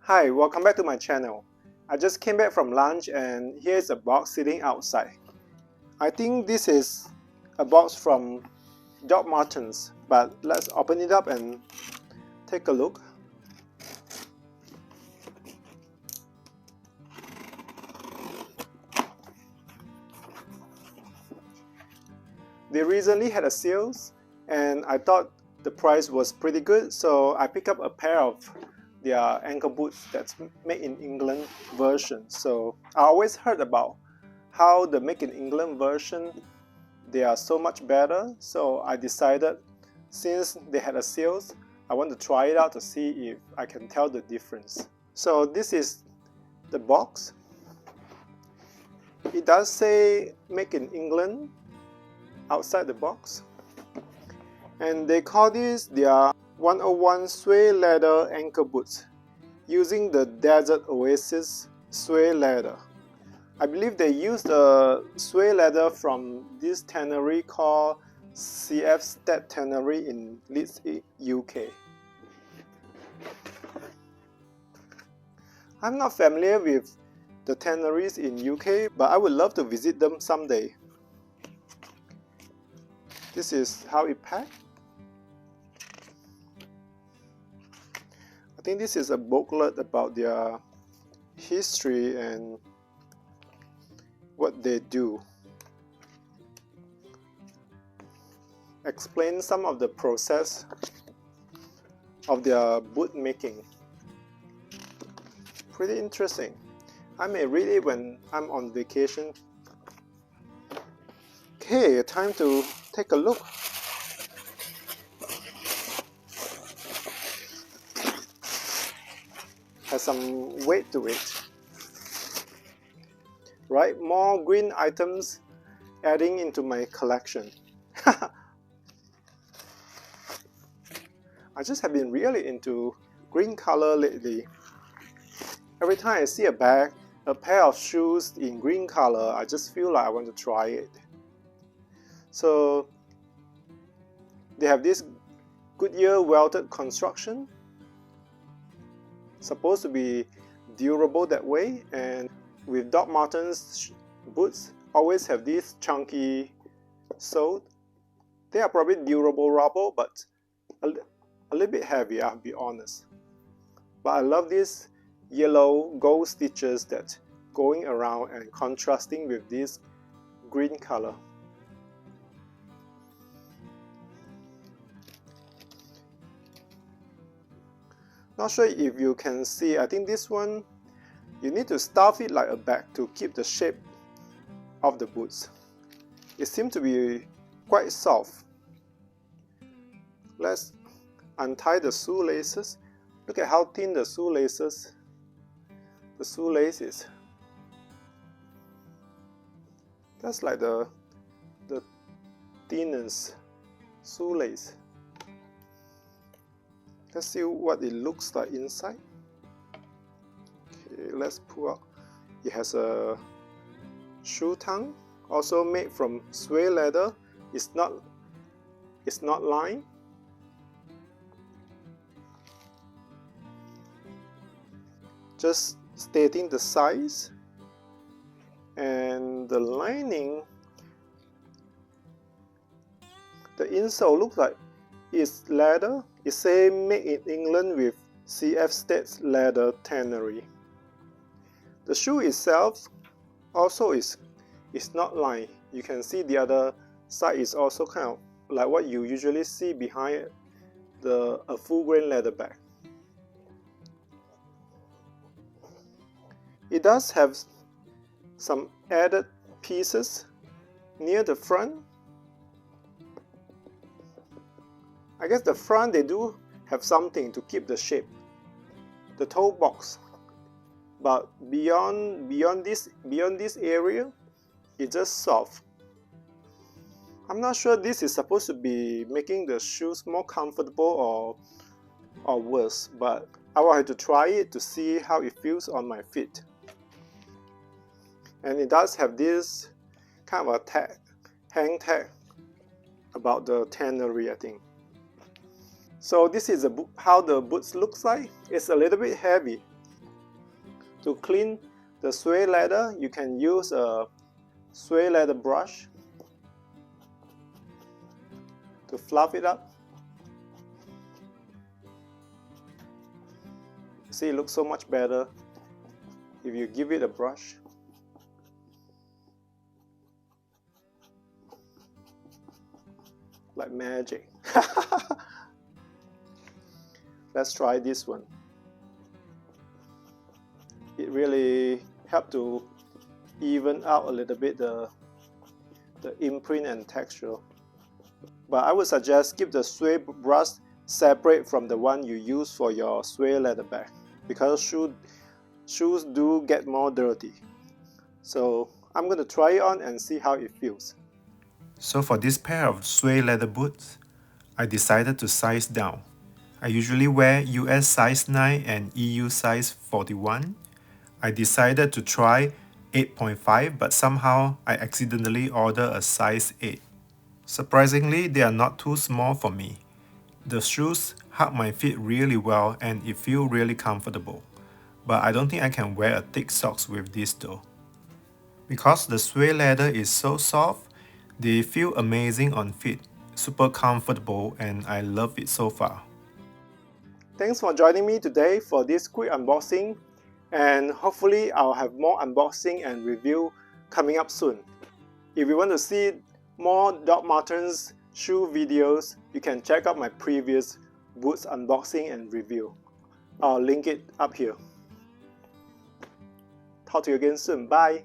Hi, welcome back to my channel. I just came back from lunch and here's a box sitting outside. I think this is a box from Martens, but let's open it up and take a look. They recently had a sales and I thought the price was pretty good, so I picked up a pair of their ankle boots that's made in England version. So I always heard about how the made in England version, they are so much better, so I decided since they had a sales, I want to try it out to see if I can tell the difference. So this is the box. It does say made in England outside the box, and they call this their 101 Suede leather ankle boots using the Desert Oasis Suede leather. I believe they used the suede leather from this tannery called CF Stead Tannery in Leeds, UK. I'm not familiar with the tanneries in UK, but I would love to visit them someday. This is how it packed. I think this is a booklet about their history and what they do. Explain some of the process of their boot making. Pretty interesting. I may read it when I'm on vacation. Okay, time to take a look. Has some weight to it. Right, more green items adding into my collection. I just have been really into green color lately. Every time I see a bag, a pair of shoes in green color, I just feel like I want to try it. So they have this Goodyear-Welted construction, supposed to be durable that way, and with Doc Martens boots always have this chunky sole. They are probably durable rubber, but a little bit heavy, I'll be honest. But I love these yellow gold stitches that going around and contrasting with this green color. Not sure if you can see, I think this one, you need to stuff it like a bag to keep the shape of the boots. It seems to be quite soft. Let's untie the shoelaces. Look at how thin the shoelace is. That's like the thinnest shoelace. Let's see what it looks like inside. Okay, let's pull out. It has a shoe tongue, also made from suede leather. It's not lined. Just stating the size, and the lining, the insole looks like it's leather. It says made in England with CF Stead leather tannery. The shoe itself also is not lined. You can see the other side is also kind of like what you usually see behind a full grain leather bag. It does have some added pieces near the front. I guess the front they do have something to keep the shape, the toe box, but beyond this area, it's just soft. I'm not sure this is supposed to be making the shoes more comfortable or worse, but I will have to try it to see how it feels on my feet. And it does have this kind of a tag, hang tag about the tannery, I think. So this is how the boots looks like. It's a little bit heavy. To clean the suede leather, you can use a suede leather brush to fluff it up. See, it looks so much better if you give it a brush. Like magic. Let's try this one. It really helped to even out a little bit the imprint and texture. But I would suggest keep the suede brush separate from the one you use for your suede leather bag, because shoes do get more dirty. So I'm going to try it on and see how it feels. So for this pair of suede leather boots, I decided to size down. I usually wear US size 9 and EU size 41. I decided to try 8.5, but somehow I accidentally ordered a size 8. Surprisingly, they are not too small for me. The shoes hug my feet really well and it feels really comfortable. But I don't think I can wear a thick socks with this though. Because the suede leather is so soft, they feel amazing on feet, super comfortable, and I love it so far. Thanks for joining me today for this quick unboxing, and hopefully I'll have more unboxing and review coming up soon. If you want to see more Doc Martens shoe videos, you can check out my previous boots unboxing and review. I'll link it up here. Talk to you again soon. Bye!